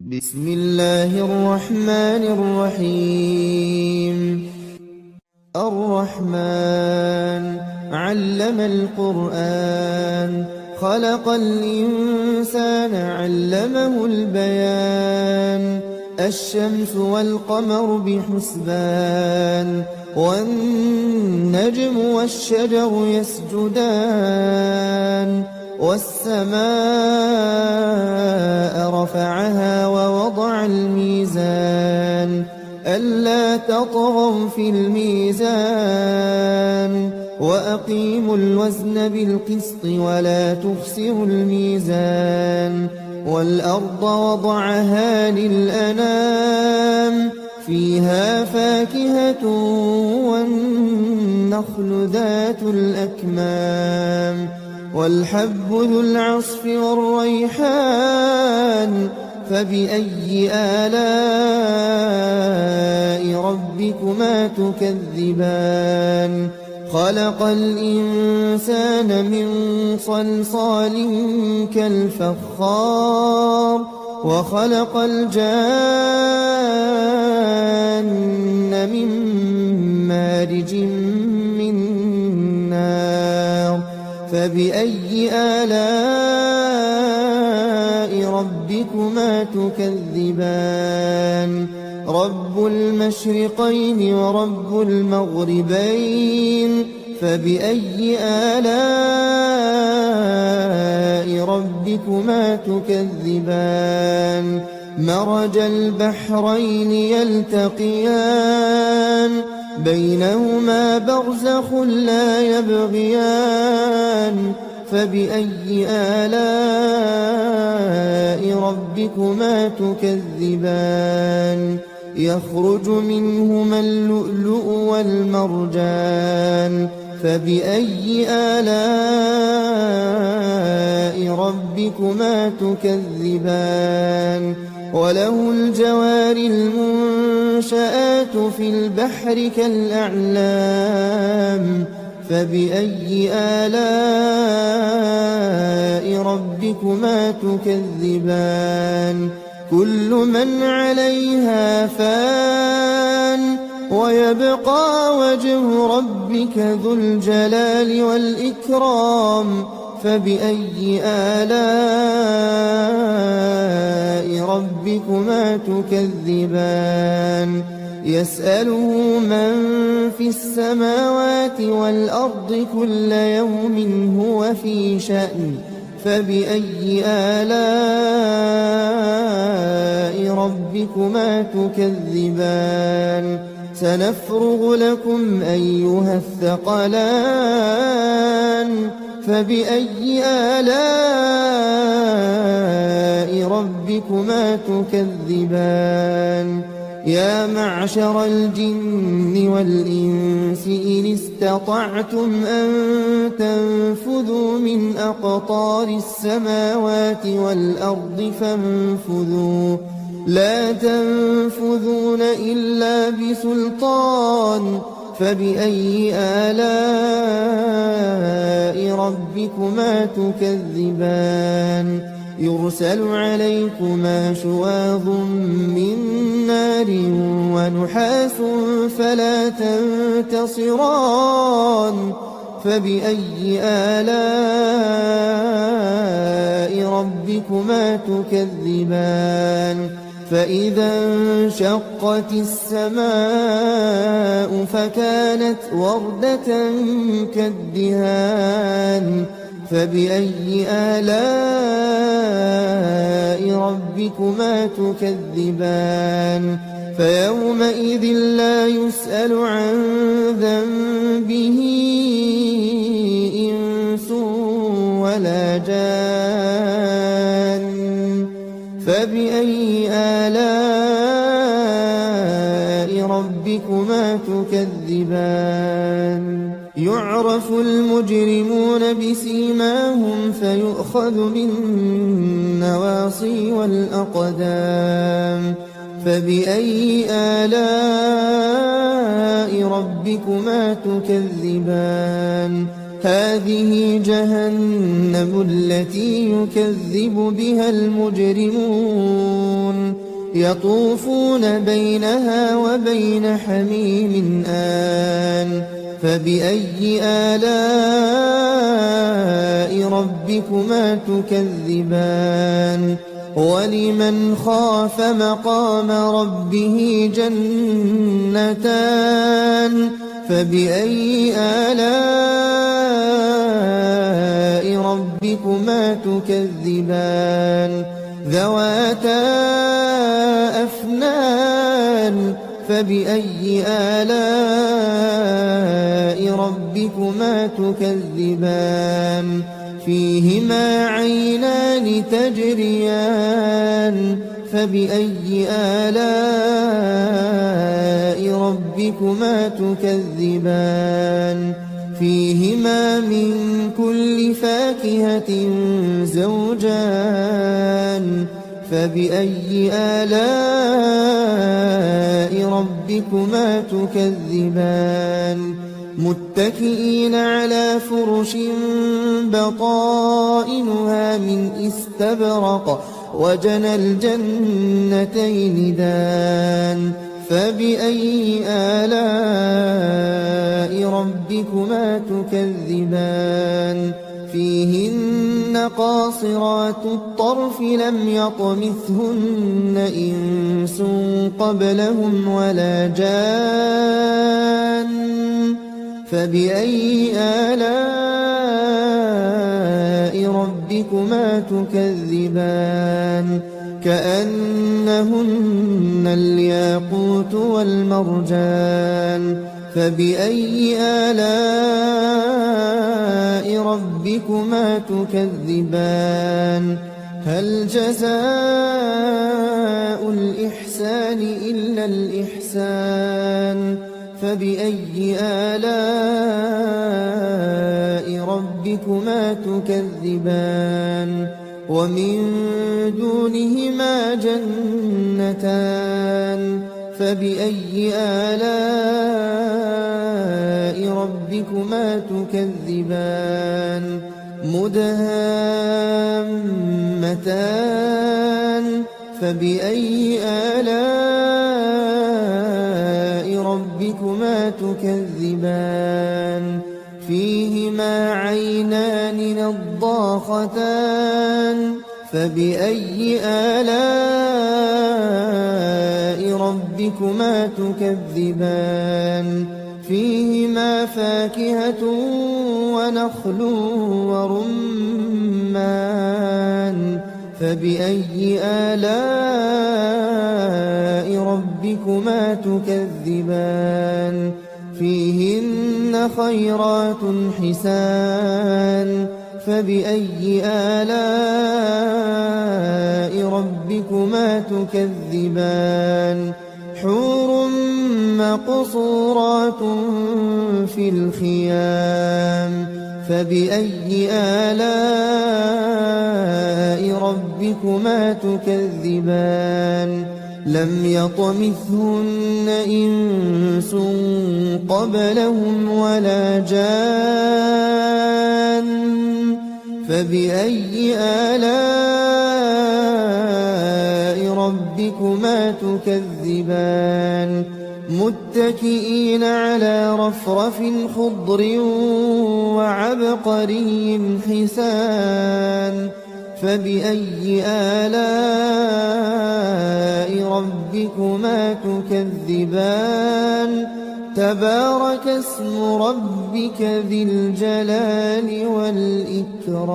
بسم الله الرحمن الرحيم. الرحمن علم القرآن خلق الإنسان علمه البيان. الشمس والقمر بحسبان والنجم والشجر يسجدان. والسماء رفعها ووضع الميزان ألا تطغوا في الميزان وأقيموا الوزن بالقسط ولا تخسروا الميزان. والأرض وضعها للأنام فيها فاكهة والنخل ذات الأكمام والحب ذو العصف والريحان. فبأي آلاء ربكما تكذبان؟ خلق الإنسان من صلصال كالفخار وخلق الجان من مارج من نار. فبأي آلاء ربكما تكذبان؟ رب المشرقين ورب المغربين. فبأي آلاء ربكما تكذبان؟ مرج البحرين يلتقيان بينهما برزخ لا يبغيان. فبأي آلاء ربكما تكذبان؟ يخرج منهما اللؤلؤ والمرجان. فبأي آلاء ربكما تكذبان؟ وله الجوار المنشآت في البحر كالأعلام. فبأي آلاء ربكما تكذبان؟ كل من عليها فان ويبقى وجه ربك ذو الجلال والإكرام. فبأي آلاء ربكما تكذبان؟ يسأله من في السماوات والأرض كل يوم هو في شأن. فبأي آلاء ربكما تكذبان؟ سنفرغ لكم أيها الثقلان. فبأي آلاء ربكما تكذبان؟ يا معشر الجن والإنس إن استطعتم أن تنفذوا من أقطار السماوات والأرض فانفذوا لا تنفذون إلا بسلطان. فبأي آلاء ربكما تكذبان؟ يرسل عليكما شواظ من نار ونحاس فلا تنتصران. فبأي آلاء ربكما تكذبان؟ فإذا انشقت السماء فكانت وردة كالدهان. فبأي آلاء ربكما تكذبان؟ فيومئذ لا يسأل عن ذنبه إنس ولا جان. فبأي آلاء ربكما تكذبان؟ يعرف المجرمون بسيماهم فيؤخذ بالنواصي والأقدام. فبأي آلاء ربكما تكذبان؟ هذه جهنم التي يكذب بها المجرمون يطوفون بينها وبين حميم آن فبأي آلاء ربكما تكذبان ولمن خاف مقام ربه جنتان فبأي آلاء ربكما تكذبان ذواتا أفنان فبأي آلاء ربكما تكذبان فيهما عينان تجريان فبأي آلاء ربكما تكذبان فيهما من كل فاكهة زوجان فبأي آلاء ربكما تكذبان متكئين على فرش بطائنها من استبرق وجنى الجنتين دان فبأي آلاء ربكما تكذبان فيهن قاصرات الطرف لم يطمثهن إنس قبلهم ولا جان فبأي آلاء ربكما تكذبان كأنهن الياقوت والمرجان فبأي آلاء ربكما تكذبان هل جزاء الإحسان إلا الإحسان فبأي آلاء ربكما تكذبان ومن دونهما جنتان فبأي آلاء ربكما تكذبان مدهامتان فبأي آلاء ربكما تكذبان فيهما عينان نضاختان فبأي آلاء ربكما تكذبان فيهما فاكهة ونخل ورمان فبأي آلاء ربكما تكذبان فيهن خيرات حسان فبأي آلاء ربكما تكذبان حور مقصورات في الخيام فبأي آلاء ربكما تكذبان لم يطمثهن إنس قبلهم ولا جان فبأي آلاء ربكما تكذبان متكئين على رفرف خضر وعبقري حسان فبأي آلاء ربكما تكذبان تبارك اسم ربك ذي الجلال والإكرام